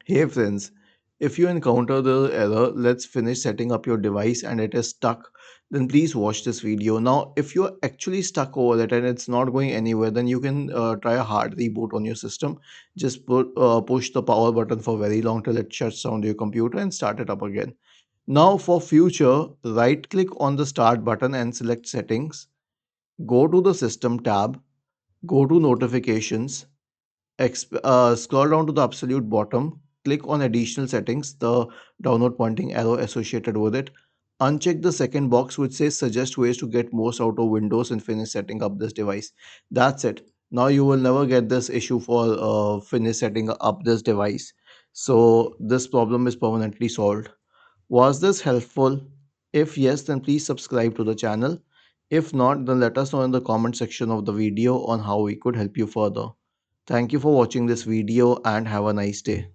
Hey friends, if you encounter the error, let's finish setting up your device and it is stuck, then please watch this video. Now, if you're actually stuck over it and it's not going anywhere, then you can try a hard reboot on your system. Just push the power button for very long till it shuts down your computer and start it up again. Now, for future, right click on the start button and select settings. Go to the system tab, go to notifications, scroll down to the absolute bottom, click on additional settings, the downward pointing arrow associated with it. Uncheck the second box which says suggest ways to get most out of Windows and finish setting up this device. That's it. Now you will never get this issue for finish setting up this device. So this problem is permanently solved. Was this helpful? If yes, then please subscribe to the channel. If not, then let us know in the comment section of the video on how we could help you further. Thank you for watching this video and have a nice day.